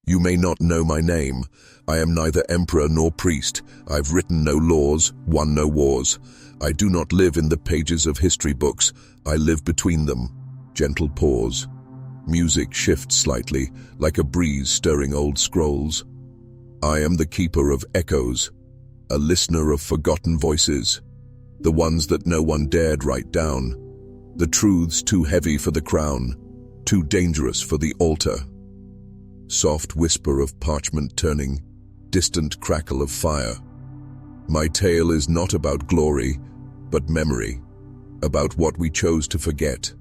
You may not know my name. I am neither emperor nor priest. I've written no laws, won no wars. I do not live in the pages of history books. I live between them. Gentle pause. Music shifts slightly, like a breeze stirring old scrolls. I am the keeper of echoes, a listener of forgotten voices, the ones that no one dared write down, the truths too heavy for the crown, too dangerous for the altar. Soft whisper of parchment turning, distant crackle of fire. My tale is not about glory, but memory, about what we chose to forget,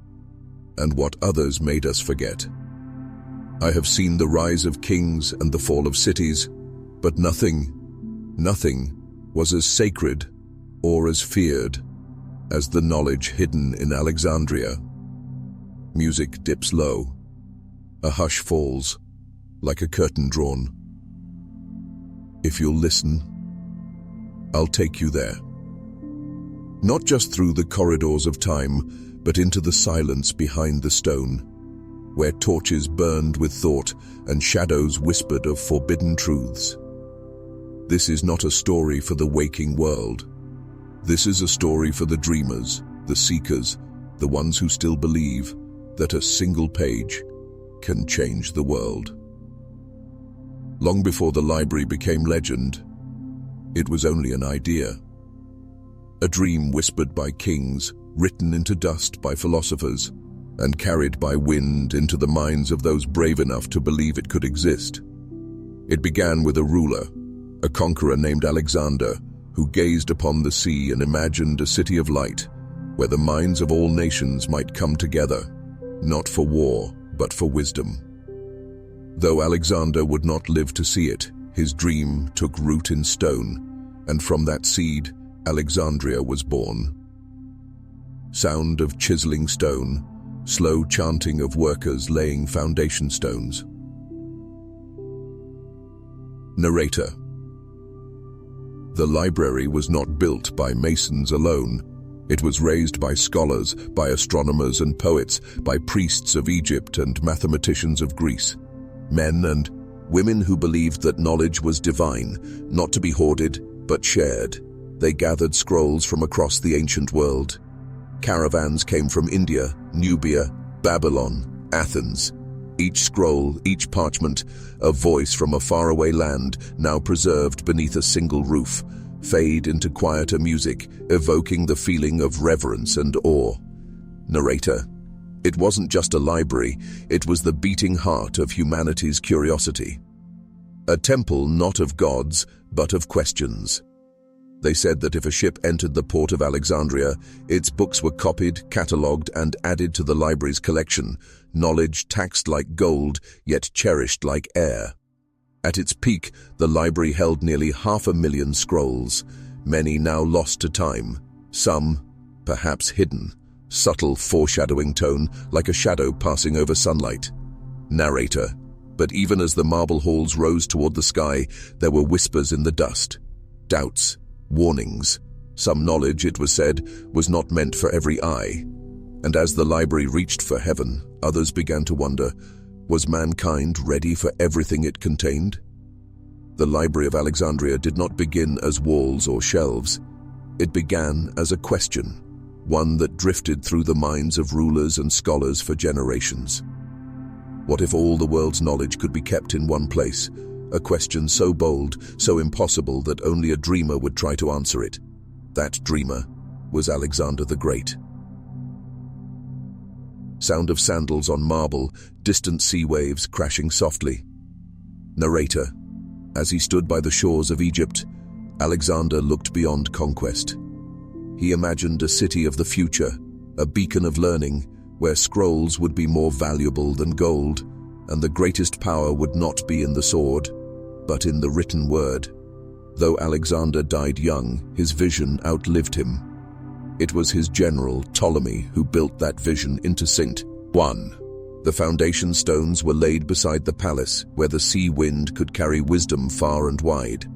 and what others made us forget. I have seen the rise of kings and the fall of cities, but nothing was as sacred or as feared as the knowledge hidden in Alexandria. Music dips low. A hush falls, like a curtain drawn. If you'll listen, I'll take you there. Not just through the corridors of time, but into the silence behind the stone, where torches burned with thought and shadows whispered of forbidden truths. This is not a story for the waking world. This is a story for the dreamers, the seekers, the ones who still believe that a single page can change the world. Long before the library became legend, it was only an idea. A dream whispered by kings, written into dust by philosophers, and carried by wind into the minds of those brave enough to believe it could exist. It began with a ruler, a conqueror named Alexander, who gazed upon the sea and imagined a city of light, where the minds of all nations might come together, not for war, but for wisdom. Though Alexander would not live to see it, his dream took root in stone, and from that seed, Alexandria was born. Sound of chiseling stone, slow chanting of workers laying foundation stones. Narrator. The library was not built by masons alone. It was raised by scholars, by astronomers and poets, by priests of Egypt and mathematicians of Greece. Men and women who believed that knowledge was divine, not to be hoarded, but shared. They gathered scrolls from across the ancient world. Caravans came from India, Nubia, Babylon, Athens. Each scroll, each parchment, a voice from a faraway land, now preserved beneath a single roof, fade into quieter music, evoking the feeling of reverence and awe. Narrator. It wasn't just a library, it was the beating heart of humanity's curiosity. A temple not of gods, but of questions. They said that if a ship entered the port of Alexandria, its books were copied, catalogued, and added to the library's collection, knowledge taxed like gold, yet cherished like air. At its peak, the library held nearly 500,000 scrolls, many now lost to time, some perhaps hidden, subtle foreshadowing tone like a shadow passing over sunlight. Narrator. But even as the marble halls rose toward the sky, there were whispers in the dust, doubts, warnings. Some knowledge, it was said, was not meant for every eye. And as the library reached for heaven, others began to wonder, was mankind ready for everything it contained? The Library of Alexandria did not begin as walls or shelves. It began as a question, one that drifted through the minds of rulers and scholars for generations. What if all the world's knowledge could be kept in one place? A question so bold, so impossible that only a dreamer would try to answer it. That dreamer was Alexander the Great. Sound of sandals on marble, distant sea waves crashing softly. Narrator. As he stood by the shores of Egypt, Alexander looked beyond conquest. He imagined a city of the future, a beacon of learning, where scrolls would be more valuable than gold, and the greatest power would not be in the sword, but in the written word. Though Alexander died young, his vision outlived him. It was his general, Ptolemy, who built that vision into St. 1. The foundation stones were laid beside the palace, where the sea wind could carry wisdom far and wide.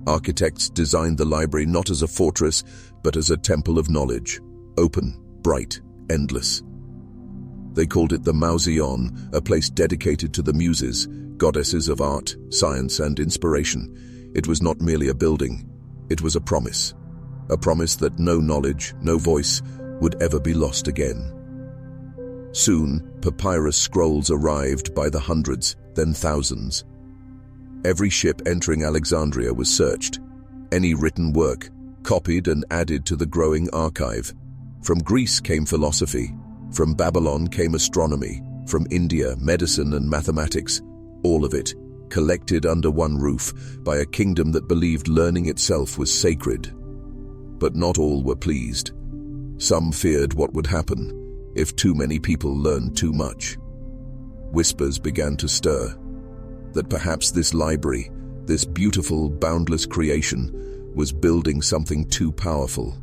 Architects designed the library not as a fortress, but as a temple of knowledge, open, bright, endless. They called it the Mauseon, a place dedicated to the Muses, goddesses of art, science, and inspiration. It was not merely a building, it was a promise that no knowledge, no voice, would ever be lost again. Soon, papyrus scrolls arrived by the hundreds, then thousands. Every ship entering Alexandria was searched. Any written work, copied and added to the growing archive. From Greece came philosophy, from Babylon came astronomy, from India, medicine and mathematics, all of it collected under one roof by a kingdom that believed learning itself was sacred. But not all were pleased. Some feared what would happen if too many people learned too much. Whispers began to stir that perhaps this library, this beautiful, boundless creation, was building something too powerful.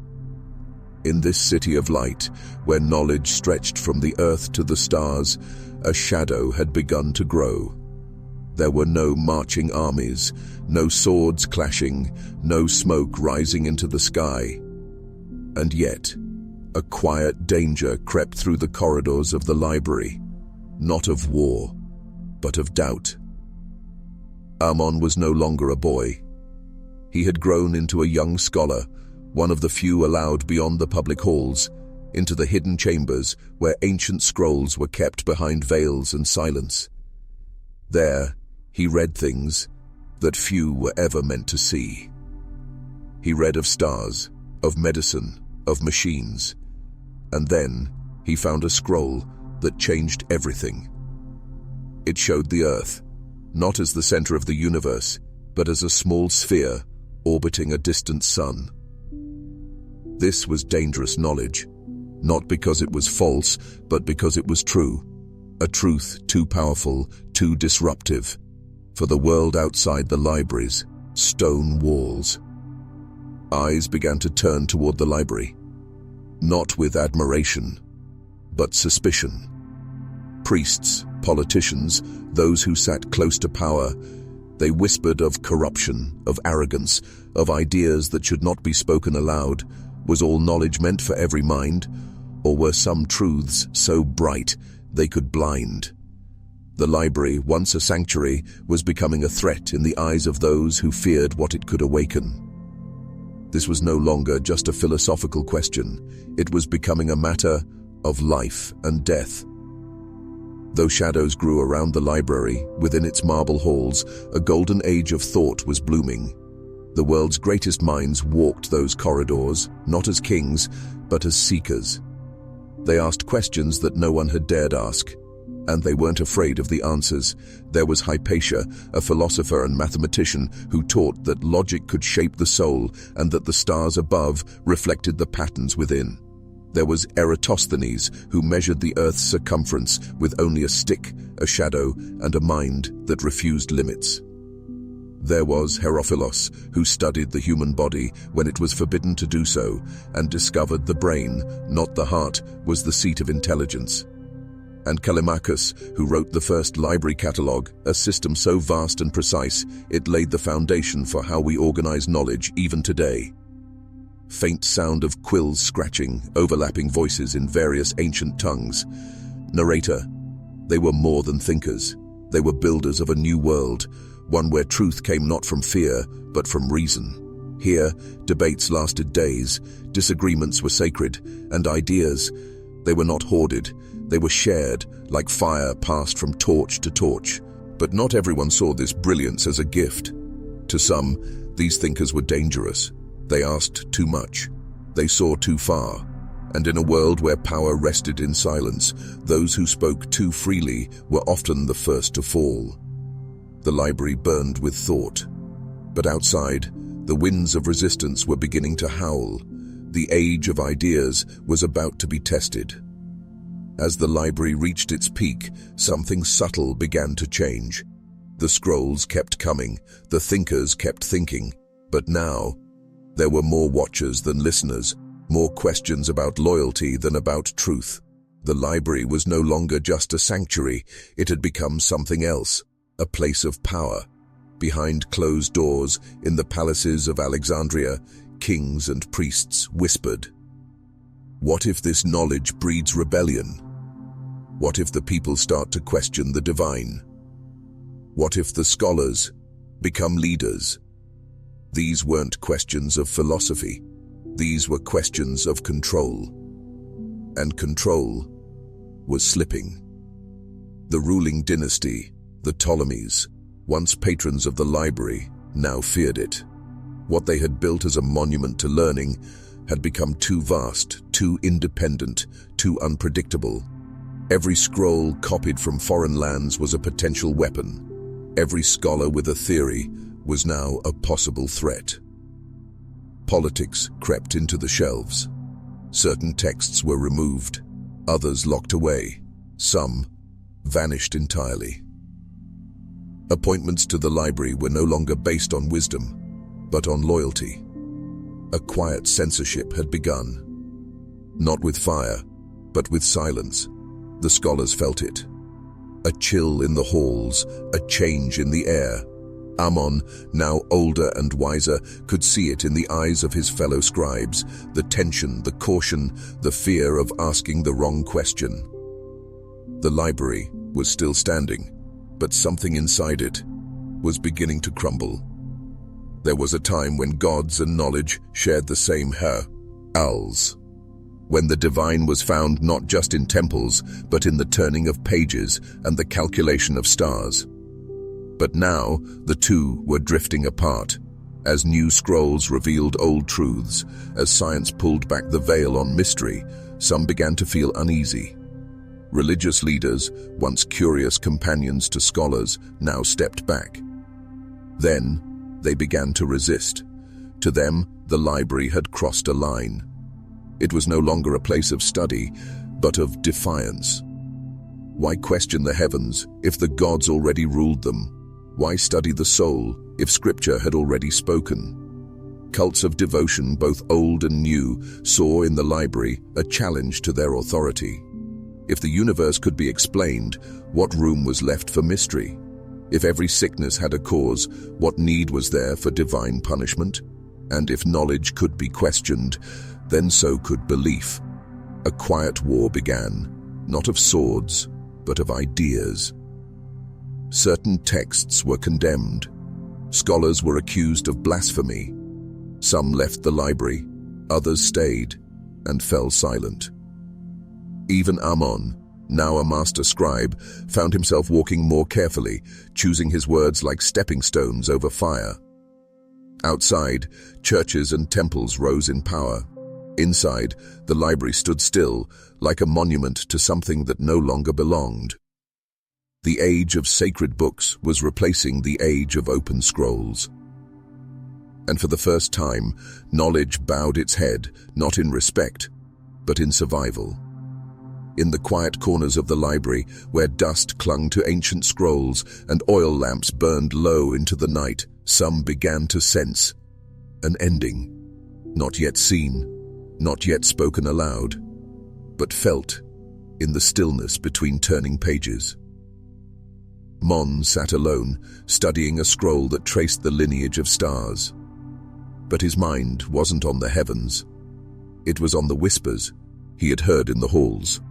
In this city of light, where knowledge stretched from the earth to the stars, a shadow had begun to grow. There were no marching armies, no swords clashing, no smoke rising into the sky. And yet, a quiet danger crept through the corridors of the library, not of war, but of doubt. Amon was no longer a boy. He had grown into a young scholar, one of the few allowed beyond the public halls, into the hidden chambers where ancient scrolls were kept behind veils and silence. There, he read things that few were ever meant to see. He read of stars, of medicine, of machines, and then he found a scroll that changed everything. It showed the Earth, not as the center of the universe, but as a small sphere orbiting a distant sun. This was dangerous knowledge, not because it was false, but because it was true. A truth too powerful, too disruptive for the world outside the library's stone walls. Eyes began to turn toward the library, not with admiration, but suspicion. Priests, politicians, those who sat close to power, they whispered of corruption, of arrogance, of ideas that should not be spoken aloud. Was all knowledge meant for every mind, or were some truths so bright they could blind? The library, once a sanctuary, was becoming a threat in the eyes of those who feared what it could awaken. This was no longer just a philosophical question. It was becoming a matter of life and death. Though shadows grew around the library, within its marble halls, a golden age of thought was blooming. The world's greatest minds walked those corridors, not as kings, but as seekers. They asked questions that no one had dared ask, and they weren't afraid of the answers. There was Hypatia, a philosopher and mathematician who taught that logic could shape the soul and that the stars above reflected the patterns within. There was Eratosthenes, who measured the Earth's circumference with only a stick, a shadow, and a mind that refused limits. There was Herophilos, who studied the human body when it was forbidden to do so, and discovered the brain, not the heart, was the seat of intelligence. And Callimachus, who wrote the first library catalogue, a system so vast and precise, it laid the foundation for how we organize knowledge even today. Faint sound of quills scratching, overlapping voices in various ancient tongues. Narrator, they were more than thinkers. They were builders of a new world, one where truth came not from fear, but from reason. Here, debates lasted days, disagreements were sacred, and ideas, they were not hoarded, they were shared, like fire passed from torch to torch. But not everyone saw this brilliance as a gift. To some, these thinkers were dangerous. They asked too much. They saw too far. And in a world where power rested in silence, those who spoke too freely were often the first to fall. The library burned with thought. But outside, the winds of resistance were beginning to howl. The age of ideas was about to be tested. As the library reached its peak, something subtle began to change. The scrolls kept coming, the thinkers kept thinking, but now, there were more watchers than listeners, more questions about loyalty than about truth. The library was no longer just a sanctuary, it had become something else, a place of power. Behind closed doors, in the palaces of Alexandria, kings and priests whispered. What if this knowledge breeds rebellion? What if the people start to question the divine? What if the scholars become leaders? These weren't questions of philosophy. These were questions of control. And control was slipping. The ruling dynasty, the Ptolemies, once patrons of the library, now feared it. What they had built as a monument to learning had become too vast, too independent, too unpredictable. Every scroll copied from foreign lands was a potential weapon. Every scholar with a theory was now a possible threat. Politics crept into the shelves. Certain texts were removed, others locked away, some vanished entirely. Appointments to the library were no longer based on wisdom, but on loyalty. A quiet censorship had begun. Not with fire, but with silence. The scholars felt it. A chill in the halls, a change in the air. Ammon, now older and wiser, could see it in the eyes of his fellow scribes, the tension, the caution, the fear of asking the wrong question. The library was still standing, but something inside it was beginning to crumble. There was a time when gods and knowledge shared the same halls, when the divine was found not just in temples, but in the turning of pages and the calculation of stars. But now, the two were drifting apart, as new scrolls revealed old truths, as science pulled back the veil on mystery. Some began to feel uneasy. Religious leaders, once curious companions to scholars, now stepped back. Then, they began to resist. To them, the library had crossed a line. It was no longer a place of study, but of defiance. Why question the heavens if the gods already ruled them? Why study the soul if scripture had already spoken? Cults of devotion, both old and new, saw in the library a challenge to their authority. If the universe could be explained, what room was left for mystery? If every sickness had a cause, what need was there for divine punishment? And if knowledge could be questioned, then so could belief. A quiet war began, not of swords, but of ideas. Certain texts were condemned. Scholars were accused of blasphemy. Some left the library, others stayed and fell silent. Even Ammon, now a master scribe, found himself walking more carefully, choosing his words like stepping stones over fire. Outside, churches and temples rose in power. Inside, the library stood still, like a monument to something that no longer belonged. The age of sacred books was replacing the age of open scrolls. And for the first time, knowledge bowed its head, not in respect, but in survival. In the quiet corners of the library, where dust clung to ancient scrolls and oil lamps burned low into the night, some began to sense an ending, not yet seen, not yet spoken aloud, but felt in the stillness between turning pages. Mon sat alone, studying a scroll that traced the lineage of stars. But his mind wasn't on the heavens. It was on the whispers he had heard in the halls.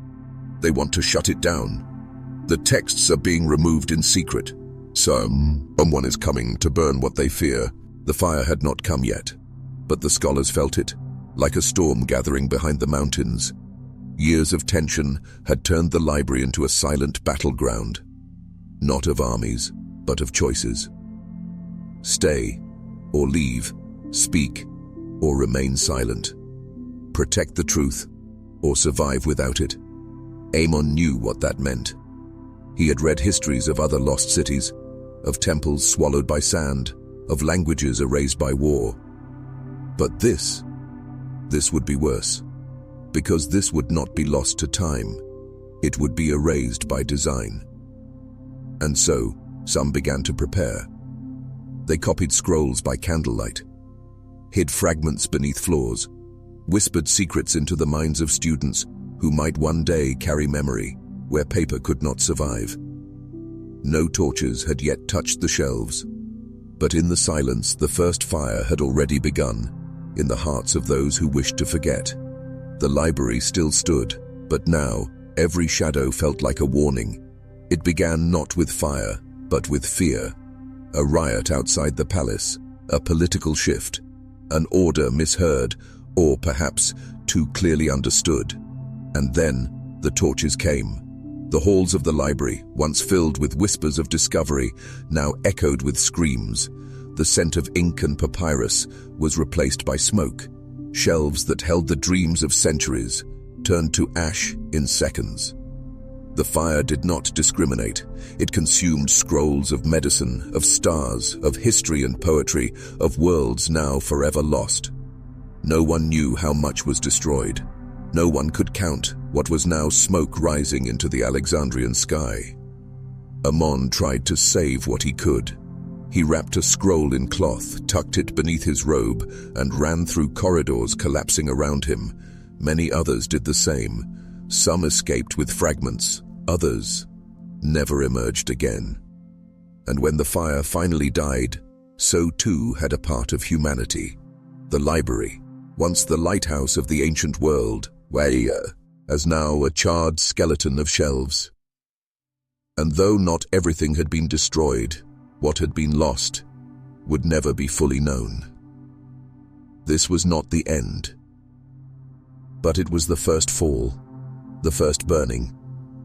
They want to shut it down. The texts are being removed in secret. Someone is coming to burn what they fear. The fire had not come yet, but the scholars felt it, like a storm gathering behind the mountains. Years of tension had turned the library into a silent battleground, not of armies, but of choices. Stay or leave, speak or remain silent. Protect the truth or survive without it. Ammon knew what that meant. He had read histories of other lost cities, of temples swallowed by sand, of languages erased by war. But this would be worse, because this would not be lost to time. It would be erased by design. And so, some began to prepare. They copied scrolls by candlelight, hid fragments beneath floors, whispered secrets into the minds of students who might one day carry memory where paper could not survive. No torches had yet touched the shelves, but in the silence the first fire had already begun, in the hearts of those who wished to forget. The library still stood, but now, Every shadow felt like a warning. It began not with fire, but with fear. A riot outside the palace, a political shift, an order misheard, or perhaps too clearly understood. And then the torches came. The halls of the library, once filled with whispers of discovery, now echoed with screams. The scent of ink and papyrus was replaced by smoke. Shelves that held the dreams of centuries turned to ash in seconds. The fire did not discriminate. It consumed scrolls of medicine, of stars, of history and poetry, of worlds now forever lost. No one knew how much was destroyed. No one could count what was now smoke rising into the Alexandrian sky. Amon tried to save what he could. He wrapped a scroll in cloth, tucked it beneath his robe, and ran through corridors collapsing around him. Many others did the same. Some escaped with fragments, others never emerged again. And when the fire finally died, so too had a part of humanity. The library, once the lighthouse of the ancient world, as now a charred skeleton of shelves. And though not everything had been destroyed, what had been lost would never be fully known. This was not the end. But it was the first fall, the first burning,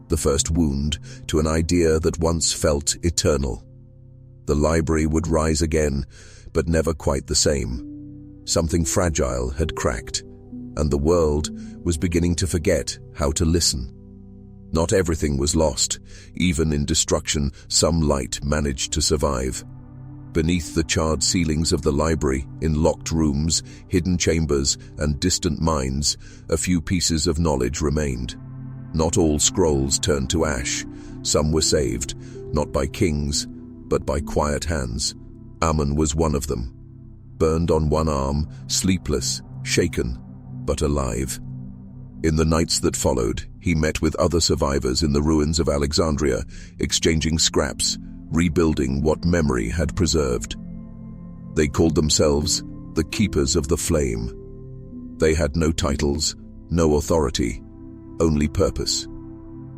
the first wound to an idea that once felt eternal. The library would rise again, but never quite the same. Something fragile had cracked, and the world was beginning to forget how to listen. Not everything was lost. Even in destruction, some light managed to survive. Beneath the charred ceilings of the library, in locked rooms, hidden chambers, and distant minds, a few pieces of knowledge remained. Not all scrolls turned to ash. Some were saved, not by kings, but by quiet hands. Amon was one of them. Burned on one arm, sleepless, shaken, but alive. In the nights that followed, he met with other survivors in the ruins of Alexandria, exchanging scraps, rebuilding what memory had preserved. They called themselves the Keepers of the Flame. They had no titles, no authority, only purpose.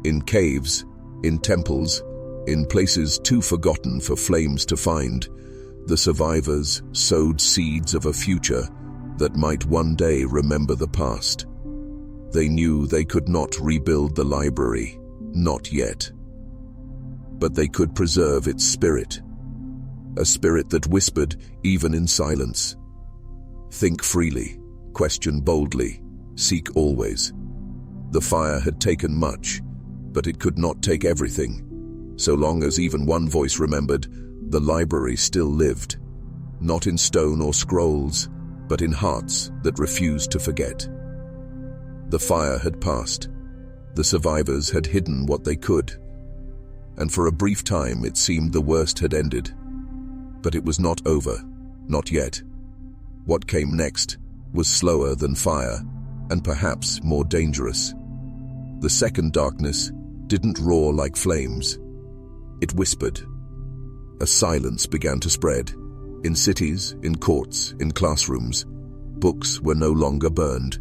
In caves, in temples, in places too forgotten for flames to find, the survivors sowed seeds of a future that might one day remember the past. They knew they could not rebuild the library, not yet. But they could preserve its spirit, a spirit that whispered even in silence. Think freely, question boldly, seek always. The fire had taken much, but it could not take everything. So long as even one voice remembered, the library still lived, not in stone or scrolls, but in hearts that refused to forget. The fire had passed. The survivors had hidden what they could. And for a brief time it seemed the worst had ended. But it was not over, not yet. What came next was slower than fire, and perhaps more dangerous. The second darkness didn't roar like flames. It whispered. A silence began to spread. In cities, in courts, in classrooms, books were no longer burned.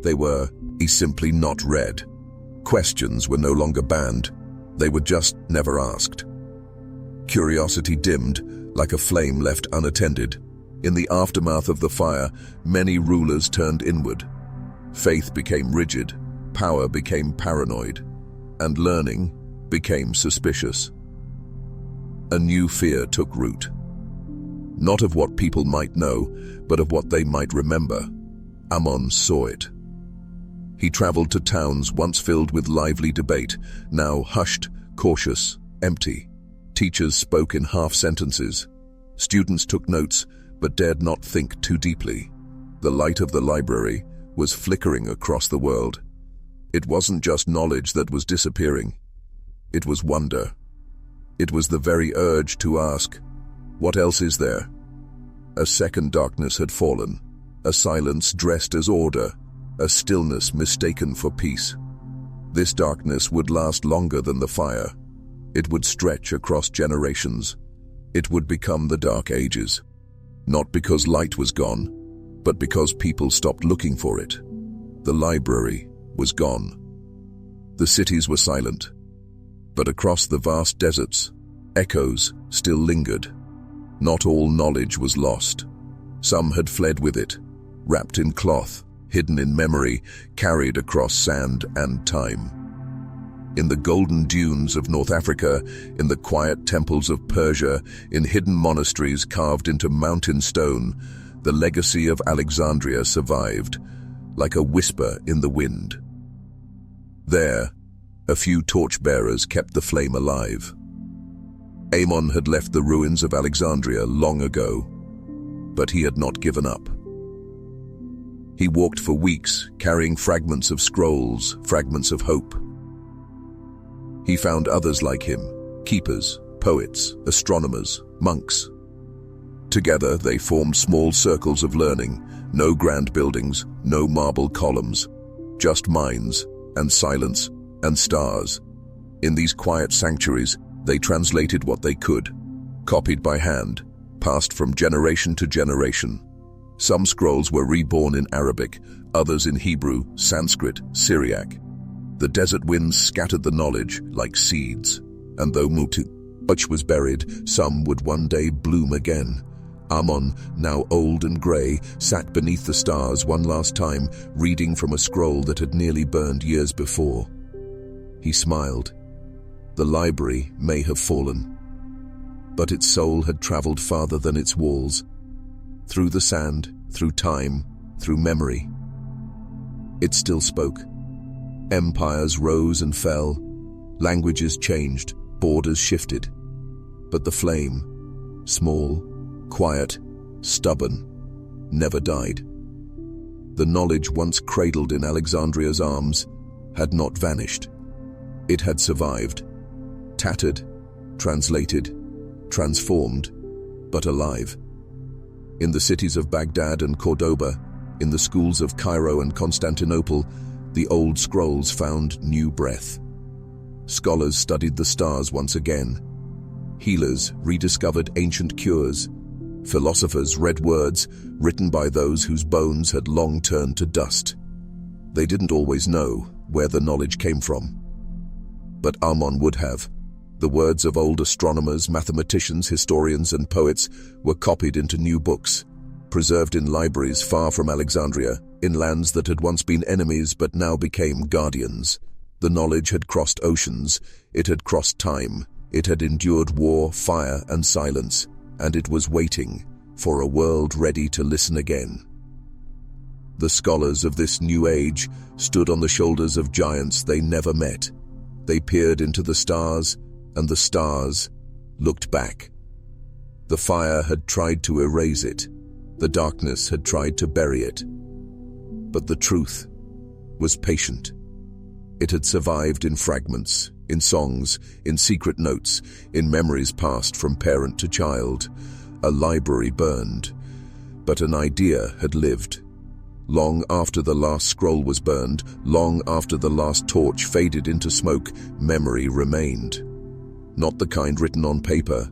They were simply not read. Questions were no longer banned. They were just never asked. Curiosity dimmed, like a flame left unattended. In the aftermath of the fire, many rulers turned inward. Faith became rigid, power became paranoid, and learning became suspicious. A new fear took root. Not of what people might know, but of what they might remember. Amon saw it. He traveled to towns once filled with lively debate, now hushed, cautious, empty. Teachers spoke in half sentences. Students took notes, but dared not think too deeply. The light of the library was flickering across the world. It wasn't just knowledge that was disappearing. It was wonder. It was the very urge to ask, what else is there? A second darkness had fallen, a silence dressed as order, a stillness mistaken for peace. This darkness would last longer than the fire. It would stretch across generations. It would become the Dark Ages. Not because light was gone, but because people stopped looking for it. The library was gone. The cities were silent, but across the vast deserts, echoes still lingered. Not all knowledge was lost. Some had fled with it, wrapped in cloth, hidden in memory, carried across sand and time. In the golden dunes of North Africa, in the quiet temples of Persia, in hidden monasteries carved into mountain stone, the legacy of Alexandria survived, like a whisper in the wind. There, a few torchbearers kept the flame alive. Amon had left the ruins of Alexandria long ago, but he had not given up. He walked for weeks, carrying fragments of scrolls, fragments of hope. He found others like him, keepers, poets, astronomers, monks. Together they formed small circles of learning, no grand buildings, no marble columns, just minds and silence and stars. In these quiet sanctuaries, they translated what they could, copied by hand, passed from generation to generation. Some scrolls were reborn in Arabic, others in Hebrew, Sanskrit, Syriac. The desert winds scattered the knowledge like seeds, and though much was buried, some would one day bloom again. Amon, now old and grey, sat beneath the stars one last time, reading from a scroll that had nearly burned years before. He smiled. The library may have fallen, but its soul had travelled farther than its walls, through the sand, through time, through memory. It still spoke. Empires rose and fell, languages changed, borders shifted, but the flame, small, quiet, stubborn, never died. The knowledge once cradled in Alexandria's arms had not vanished. It had survived, tattered, translated, transformed, but alive. In the cities of Baghdad and Cordoba, in the schools of Cairo and Constantinople, the old scrolls found new breath. Scholars studied the stars once again. Healers rediscovered ancient cures. Philosophers read words written by those whose bones had long turned to dust. They didn't always know where the knowledge came from, but Amon would have. The words of old astronomers, mathematicians, historians, and poets were copied into new books, preserved in libraries far from Alexandria, in lands that had once been enemies but now became guardians. The knowledge had crossed oceans, it had crossed time, it had endured war, fire, and silence, and it was waiting for a world ready to listen again. The scholars of this new age stood on the shoulders of giants they never met. They peered into the stars, and the stars looked back. The fire had tried to erase it. The darkness had tried to bury it. But the truth was patient. It had survived in fragments, in songs, in secret notes, in memories passed from parent to child. A library burned, but an idea had lived. Long after the last scroll was burned, long after the last torch faded into smoke, memory remained. Not the kind written on paper,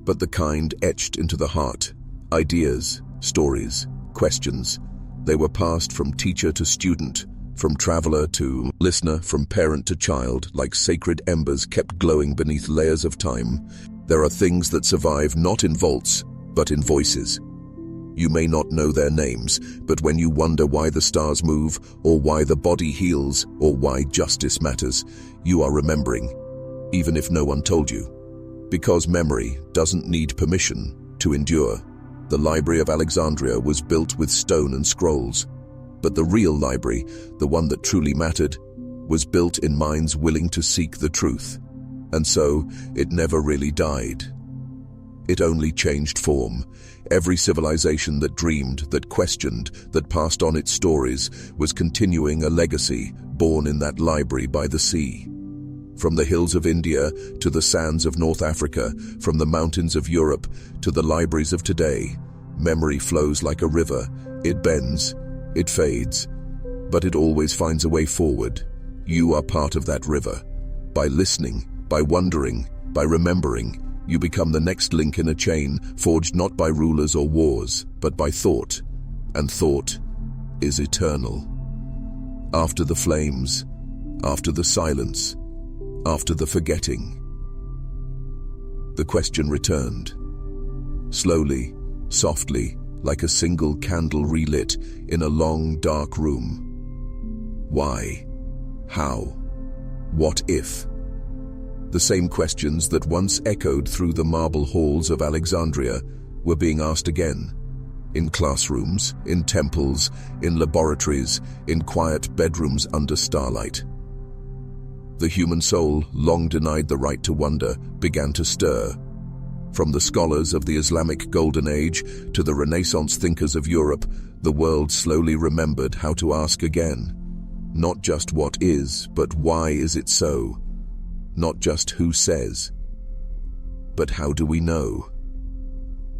but the kind etched into the heart. Ideas, stories, questions. They were passed from teacher to student, from traveler to listener, from parent to child, like sacred embers kept glowing beneath layers of time. There are things that survive not in vaults, but in voices. You may not know their names, but when you wonder why the stars move, or why the body heals, or why justice matters, you are remembering, even if no one told you. Because memory doesn't need permission to endure. The Library of Alexandria was built with stone and scrolls, but the real library, the one that truly mattered, was built in minds willing to seek the truth. And so, it never really died. It only changed form. Every civilization that dreamed, that questioned, that passed on its stories was continuing a legacy born in that library by the sea. From the hills of India to the sands of North Africa, from the mountains of Europe to the libraries of today, memory flows like a river. It bends, it fades, but it always finds a way forward. You are part of that river. By listening, by wondering, by remembering, you become the next link in a chain, forged not by rulers or wars, but by thought, and thought is eternal. After the flames, after the silence, after the forgetting. The question returned. Slowly, softly, like a single candle relit in a long, dark room. Why? How? What if? The same questions that once echoed through the marble halls of Alexandria were being asked again. In classrooms, in temples, in laboratories, in quiet bedrooms under starlight. The human soul, long denied the right to wonder, began to stir. From the scholars of the Islamic Golden Age to the Renaissance thinkers of Europe, the world slowly remembered how to ask again. Not just what is, but why is it so? Not just who says, but how do we know?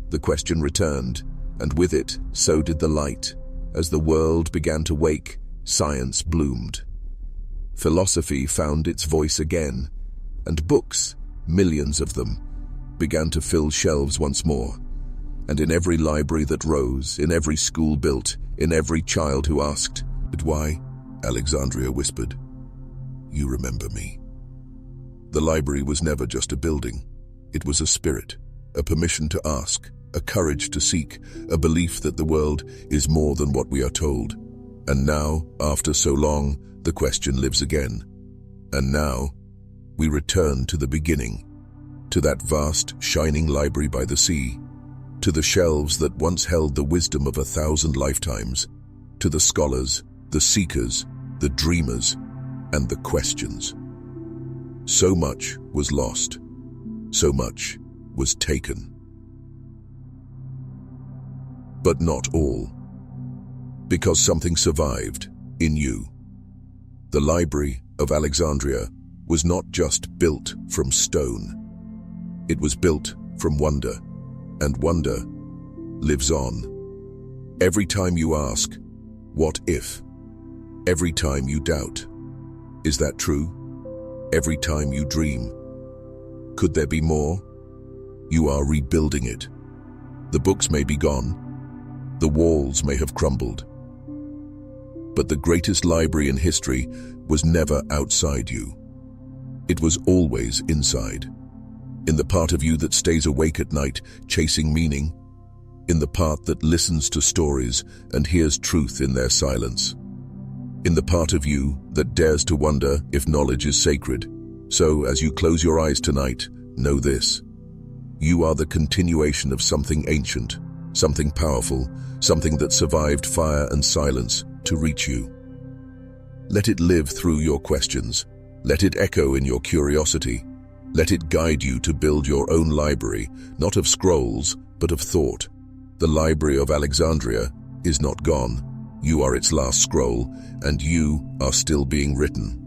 The question returned, and with it, so did the light. As the world began to wake, science bloomed. Philosophy found its voice again, and books, millions of them, began to fill shelves once more. And in every library that rose, in every school built, in every child who asked, "But why?" Alexandria whispered, "You remember me." The library was never just a building. It was a spirit, a permission to ask, a courage to seek, a belief that the world is more than what we are told. And now, after so long, the question lives again. And now, we return to the beginning, to that vast, shining library by the sea, to the shelves that once held the wisdom of 1,000 lifetimes, to the scholars, the seekers, the dreamers, and the questions. So much was lost. So much was taken. But not all. Because something survived in you. The Library of Alexandria was not just built from stone. It was built from wonder, and wonder lives on. Every time you ask, what if? Every time you doubt, is that true? Every time you dream, could there be more? You are rebuilding it. The books may be gone, the walls may have crumbled, but the greatest library in history was never outside you. It was always inside. In the part of you that stays awake at night, chasing meaning. In the part that listens to stories and hears truth in their silence. In the part of you that dares to wonder if knowledge is sacred. So, as you close your eyes tonight, know this. You are the continuation of something ancient, something powerful, something that survived fire and silence to reach you. Let it live through your questions. Let it echo in your curiosity. Let it guide you to build your own library, not of scrolls, but of thought. The Library of Alexandria is not gone. You are its last scroll, and you are still being written.